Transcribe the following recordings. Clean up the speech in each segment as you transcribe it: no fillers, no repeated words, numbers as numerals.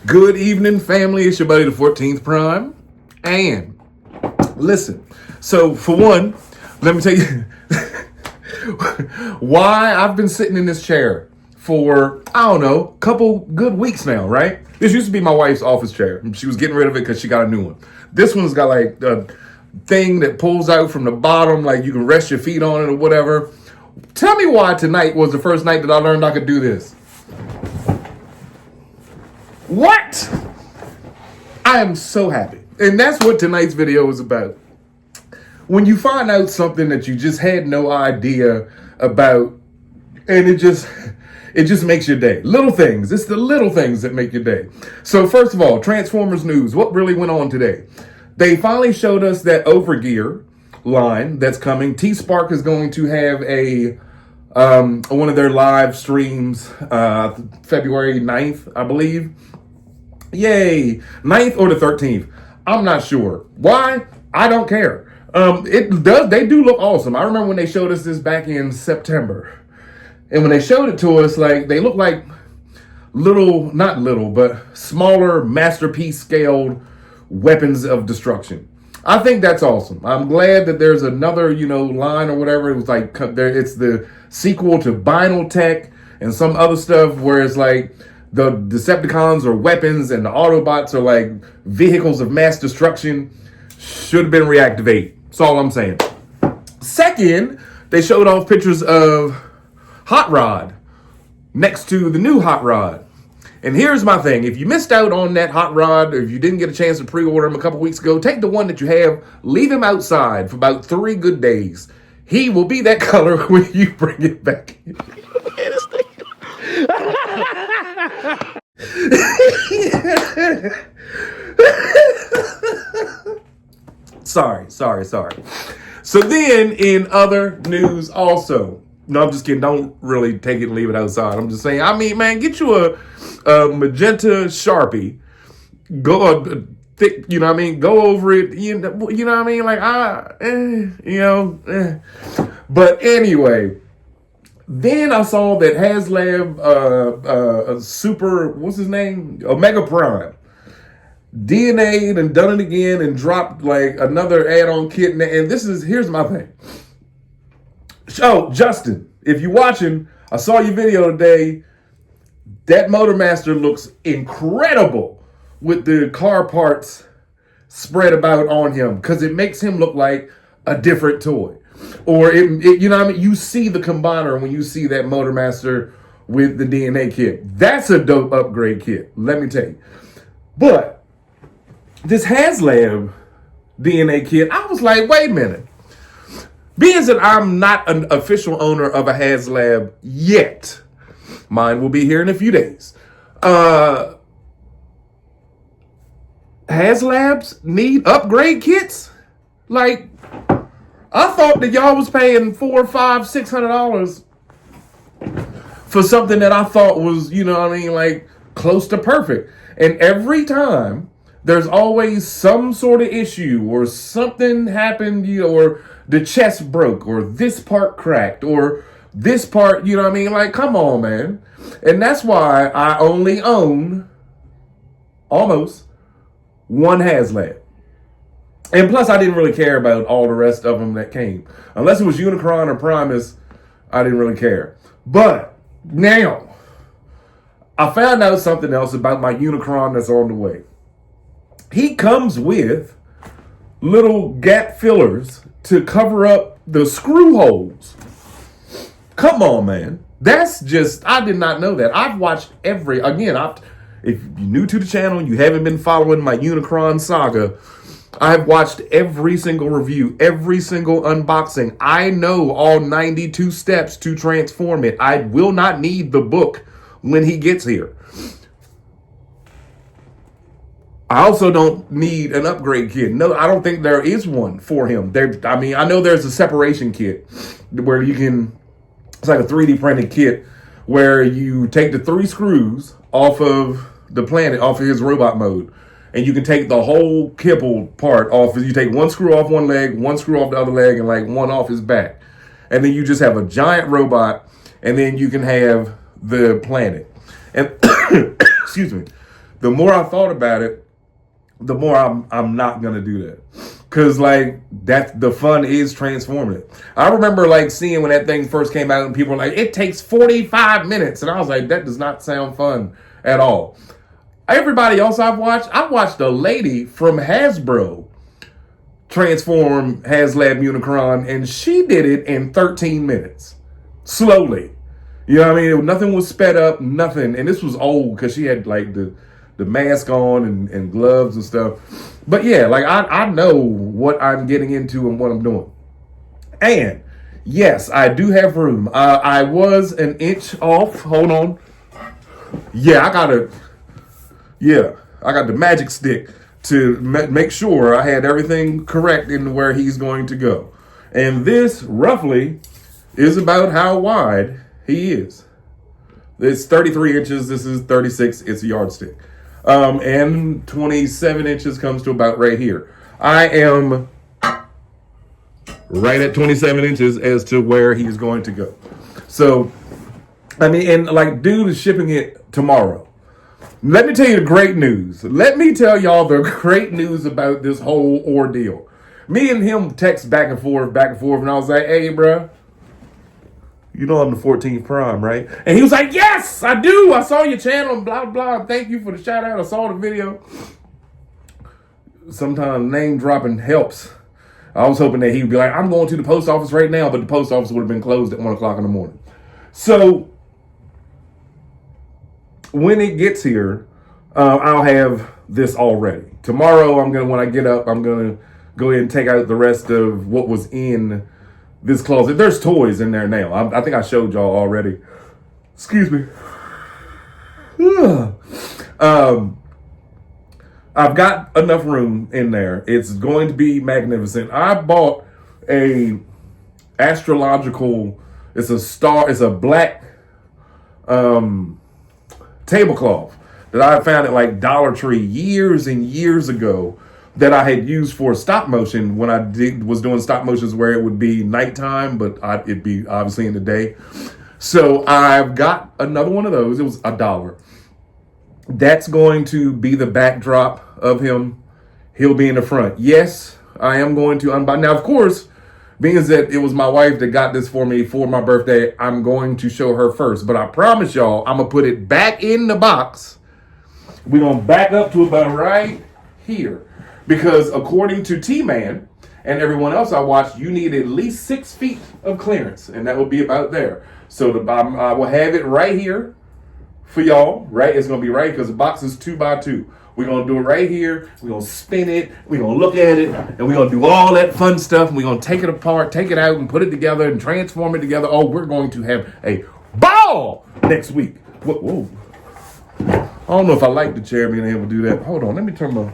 Good evening, family. It's your buddy, the 14th Prime. And listen, so for one, let me tell you why I've been sitting in this chair for, I don't know, a couple good weeks now, right? This used to be my wife's office chair. She was getting rid of it because she got a new one. This one's got like a thing that pulls out from the bottom, like you can rest your feet on it or whatever. Tell me why tonight was the first night that I learned I could do this. What? I am so happy. And that's what tonight's video is about. When you find out something that you just had no idea about, and it just makes your day. Little things. It's the little things that make your day. So first of all, Transformers news. What really went on today? They finally showed us that Overgear line that's coming. T-Spark is going to have a one of their live streams February 9th, I believe. Yay. 9th or the 13th. I'm not sure. Why? I don't care. They do look awesome. I remember when they showed us this back in September. And when they showed it to us, like, they look like not little, but smaller masterpiece scaled weapons of destruction. I think that's awesome. I'm glad that there's another, line or whatever. It was like, it's the sequel to Binal Tech and some other stuff where it's like, the Decepticons are weapons and the Autobots are like vehicles of mass destruction. Should have been reactivated. That's all I'm saying. Second, they showed off pictures of Hot Rod next to the new Hot Rod. And here's my thing. If you missed out on that Hot Rod, or if you didn't get a chance to pre-order him a couple weeks ago, take the one that you have, leave him outside for about 3 good days. He will be that color when you bring it back. Sorry. So then in other news also, no, I'm just kidding. Don't really take it and leave it outside. I'm just saying, man, get you a magenta Sharpie. Go thick, go over it. You know what I mean? Like, But anyway, then I saw that Haslab, what's his name? Omega Prime, DNA'd and done it again and dropped like another add-on kit. And here's my thing. Oh, Justin, if you're watching, I saw your video today. That Motormaster looks incredible with the car parts spread about on him because it makes him look like a different toy. Or, you see the combiner when you see that Motormaster with the DNA kit. That's a dope upgrade kit, let me tell you. But this Haslab DNA kit, I was like, wait a minute. Being that I'm not an official owner of a Haslab yet, mine will be here in a few days. Haslabs need upgrade kits? Like, I thought that y'all was paying $400, $500, $600 for something that I thought was, like close to perfect. And every time there's always some sort of issue or something happened, or the chest broke or this part cracked or this part, like, come on, man. And that's why I only own almost one Haslab. And plus, I didn't really care about all the rest of them that came. Unless it was Unicron or Primus, I didn't really care. But now, I found out something else about my Unicron that's on the way. He comes with little gap fillers to cover up the screw holes. Come on, man. That's just, I did not know that. I've watched if you're new to the channel, you haven't been following my Unicron saga, I've watched every single review, every single unboxing. I know all 92 steps to transform it. I will not need the book when he gets here. I also don't need an upgrade kit. No, I don't think there is one for him. I know there's a separation kit where it's like a 3D printed kit where you take the 3 screws off of the planet, off of his robot mode. And you can take the whole kibble part off. You take 1 screw off one leg, 1 screw off the other leg, and like 1 off his back. And then you just have a giant robot, and then you can have the planet. And excuse me. the more I thought about it, the more I'm not gonna do that. Cause like that the fun is transformative. I remember like seeing when that thing first came out and people were like, it takes 45 minutes. And I was like, that does not sound fun at all. Everybody else I watched a lady from Hasbro transform Haslab Unicron, and she did it in 13 minutes. Slowly. You know what I mean? Nothing was sped up, nothing. And this was old because she had like the mask on and gloves and stuff. But yeah, like I know what I'm getting into and what I'm doing. And yes, I do have room. I was an inch off. Hold on. Yeah, I got the magic stick to make sure I had everything correct in where he's going to go. And this roughly is about how wide he is. It's 33 inches. This is 36. It's a yardstick. And 27 inches comes to about right here. I am right at 27 inches as to where he's going to go. So, I mean, and like, dude is shipping it tomorrow. Let me tell you the great news. Let me tell y'all the great news about this whole ordeal. Me and him text back and forth, and I was like, hey, bro, you know I'm the 14th Prime, right? And he was like, yes, I do. I saw your channel, blah, blah. Thank you for the shout out. I saw the video. Sometimes name dropping helps. I was hoping that he would be like, I'm going to the post office right now, but the post office would have been closed at 1 o'clock in the morning. So when it gets here, I'll have this already. Tomorrow, when I get up, I'm going to go ahead and take out the rest of what was in this closet. There's toys in there now. I think I showed y'all already. Excuse me. I've got enough room in there. It's going to be magnificent. I bought a astrological, it's a black tablecloth that I found at like Dollar Tree years and years ago that I had used for stop motion when I was doing stop motions where it would be nighttime, but it'd be obviously in the day. So I've got another one of those. It was $1. That's going to be the backdrop of him. He'll be in the front. Yes, I am going to unbox. Now, of course, being that it was my wife that got this for me for my birthday, I'm going to show her first. But I promise y'all, I'm going to put it back in the box. We're going to back up to about right here. Because according to T-Man and everyone else I watched, you need at least 6 feet of clearance. And that will be about there. So I will have it right here for y'all. Right? It's going to be right because the box is 2x2. We're going to do it right here. We're going to spin it. We're going to look at it. And we're going to do all that fun stuff. And we're going to take it apart, take it out, and put it together and transform it together. Oh, we're going to have a ball next week. Whoa. I don't know if I like the chair being able to do that. Hold on. Let me turn my...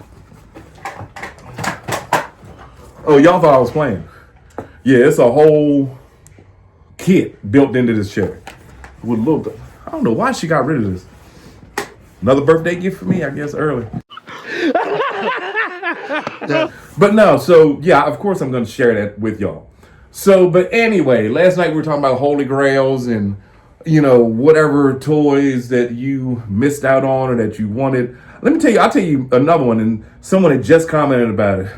Oh, y'all thought I was playing. Yeah, it's a whole kit built into this chair. With a little bit. I don't know why she got rid of this. Another birthday gift for me, I guess, early. But no, so yeah, of course I'm going to share that with y'all. So, but anyway, last night we were talking about Holy Grails and, you know, whatever toys that you missed out on or that you wanted. Let me tell you, I'll tell you another one, and someone had just commented about it.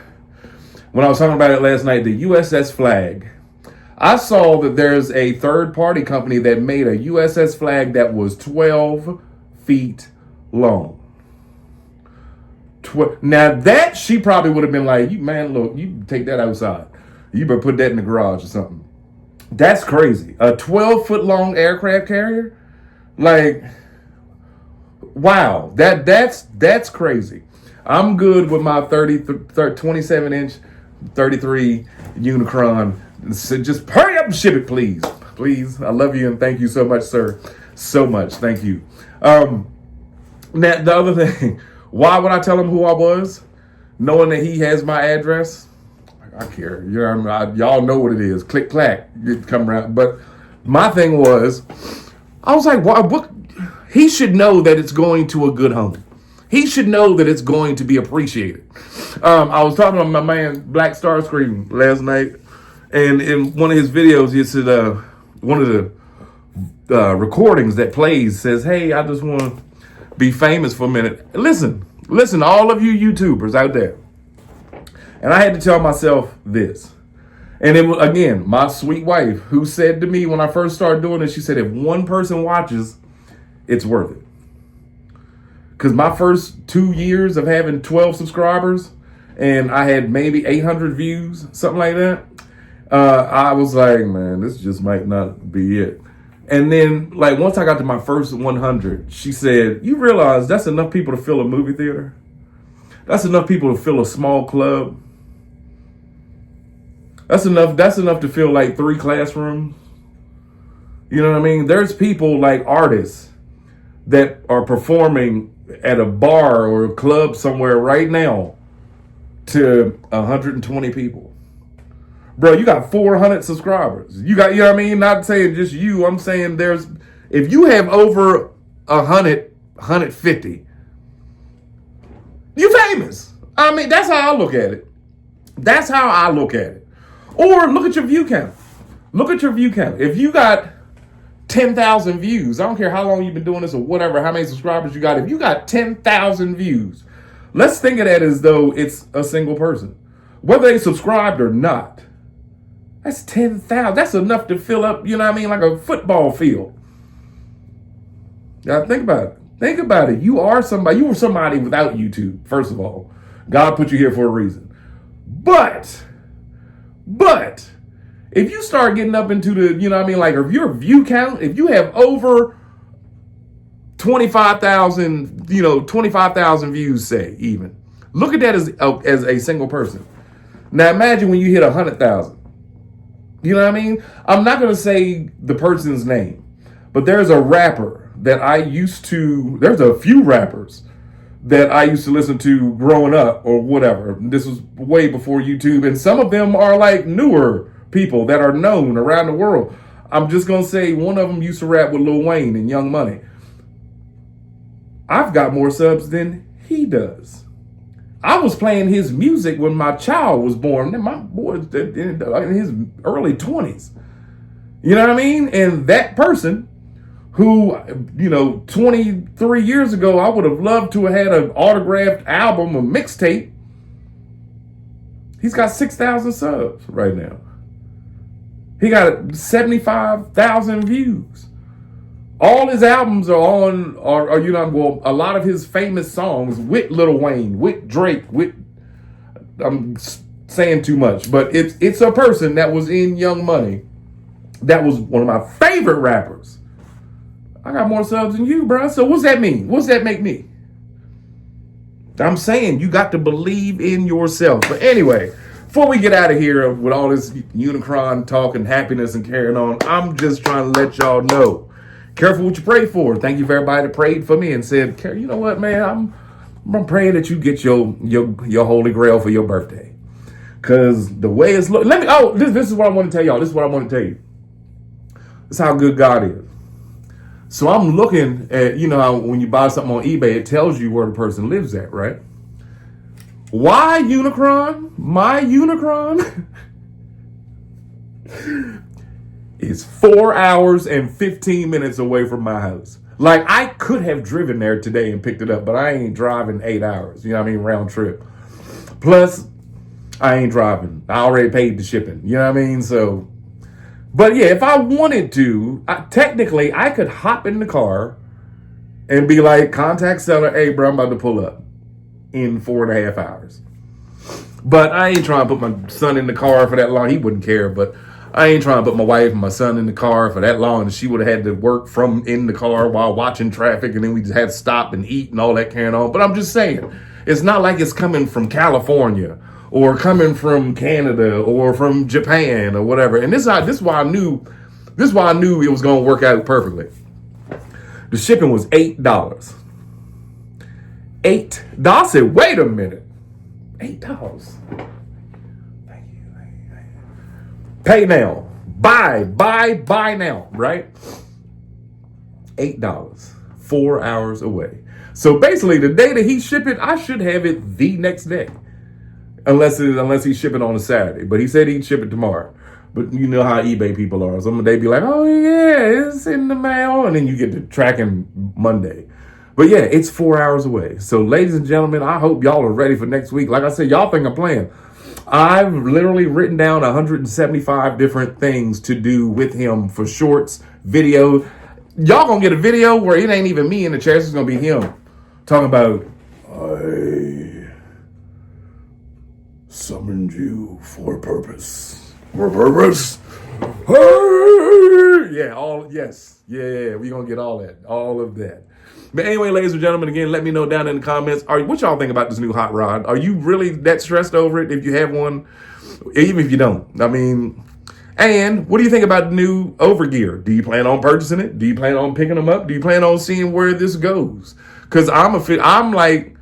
When I was talking about it last night, the USS Flag. I saw that there's a third-party company that made a USS Flag that was 12 feet long. Now that she probably would have been like, man, look, you take that outside. You better put that in the garage or something. That's crazy. A 12-foot long aircraft carrier? Like, wow. That's crazy. I'm good with my 27-inch, 33 Unicron. So just hurry up and ship it, please. Please. I love you and thank you so much, sir. So much. Thank you. Now, the other thing, why would I tell him who I was? Knowing that he has my address? I care. You know, y'all know what it is. Click, clack. You come around. But my thing was, I was like, what? He should know that it's going to a good home. He should know that it's going to be appreciated. I was talking to my man, Black Starscream, last night. And in one of his videos, he said, one of the recordings that plays says, hey, I just want to be famous for a minute. Listen, all of you YouTubers out there. And I had to tell myself this. And it was, again, my sweet wife who said to me when I first started doing this, she said, if one person watches, it's worth it. Because my first 2 years of having 12 subscribers and I had maybe 800 views, something like that, I was like, man, this just might not be it. And then, like, once I got to my first 100, she said, you realize that's enough people to fill a movie theater? That's enough people to fill a small club? That's enough to fill like 3 classrooms. You know what I mean? There's people like artists that are performing at a bar or a club somewhere right now to 120 people. Bro, you got 400 subscribers. You know what I mean? Not saying just you. I'm saying if you have over 100, 150, you're famous. I mean, that's how I look at it. That's how I look at it. Or look at your view count. Look at your view count. If you got 10,000 views, I don't care how long you've been doing this or whatever, how many subscribers you got. If you got 10,000 views, let's think of that as though it's a single person. Whether they subscribed or not, that's 10,000. That's enough to fill up, you know what I mean, like a football field. Now think about it. Think about it. You are somebody. You were somebody without YouTube, first of all. God put you here for a reason. But if you start getting up into the, you know what I mean, like if your view count, if you have over 25,000, 25,000 views, say, even, look at that as a single person. Now imagine when you hit 100,000. You know what I mean? I'm not going to say the person's name, but there's a rapper that there's a few rappers that I used to listen to growing up or whatever. This was way before YouTube. And some of them are like newer people that are known around the world. I'm just going to say one of them used to rap with Lil Wayne and Young Money. I've got more subs than he does. I was playing his music when my child was born. My boy's in his early 20s. You know what I mean? And that person who, 23 years ago, I would have loved to have had an autographed album or mixtape. He's got 6,000 subs right now. He got 75,000 views. All his albums are on, a lot of his famous songs with Lil Wayne, with Drake, I'm saying too much, but it's a person that was in Young Money. That was one of my favorite rappers. I got more subs than you, bro. So what's that mean? What's that make me? I'm saying you got to believe in yourself. But anyway, before we get out of here with all this Unicron talk and happiness and carrying on, I'm just trying to let y'all know. Careful what you pray for. Thank you for everybody that prayed for me and said, you know what, man, I'm praying that you get your holy grail for your birthday. Because the way it's looking, this is what I want to tell y'all. This is what I want to tell you. This is how good God is. So I'm looking at, how when you buy something on eBay, it tells you where the person lives at, right? Why Unicron? My Unicron is 4 hours and 15 minutes away from my house. Like, I could have driven there today and picked it up, but I ain't driving 8 hours, round trip. Plus, I ain't driving. I already paid the shipping, you know what I mean? So, but yeah, if I wanted to, technically, I could hop in the car and be like, contact seller, hey, bro, I'm about to pull up in 4.5 hours. But I ain't trying to put my son in the car for that long. He wouldn't care, but I ain't trying to put my wife and my son in the car for that long. And she would have had to work from in the car while watching traffic. And then we just had to stop and eat and all that carrying on. But I'm just saying, it's not like it's coming from California or coming from Canada or from Japan or whatever. And this is why I knew it was going to work out perfectly. The shipping was $8. $8. I said, wait a minute. $8. Thank you. Pay now. Buy now, right? $8. 4 hours away. So basically, the day that he ship it, I should have it the next day. Unless he's shipping on a Saturday. But he said he'd ship it tomorrow. But you know how eBay people are. Some they be like, oh yeah, it's in the mail. And then you get to tracking Monday. But yeah, it's 4 hours away. So ladies and gentlemen, I hope y'all are ready for next week. Like I said, y'all think I'm playing. I've literally written down 175 different things to do with him for shorts, video. Y'all gonna get a video where it ain't even me in the chair. It's gonna be him talking about, I summoned you for a purpose. For a purpose? Hey! Yeah, yes. Yeah, we gonna get all of that. But anyway, ladies and gentlemen, again, let me know down in the comments. What y'all think about this new hot rod? Are you really that stressed over it if you have one? Even if you don't. I mean, and what do you think about the new overgear? Do you plan on purchasing it? Do you plan on picking them up? Do you plan on seeing where this goes? Because I'm like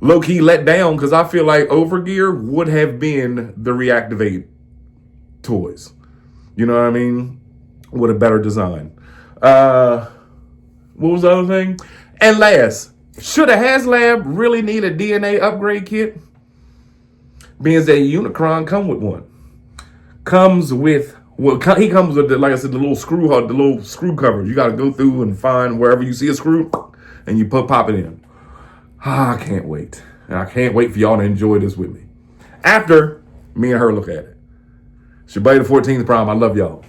low-key let down because I feel like overgear would have been the reactivate toys. You know what I mean? With a better design. What was the other thing? And last, should a Haslab really need a DNA upgrade kit? Being that Unicron come with one. He comes with, like I said, the little screw cover. You got to go through and find wherever you see a screw, and you pop it in. I can't wait. And I can't wait for y'all to enjoy this with me. After me and her look at it. It's your buddy, the 14th Prime. I love y'all.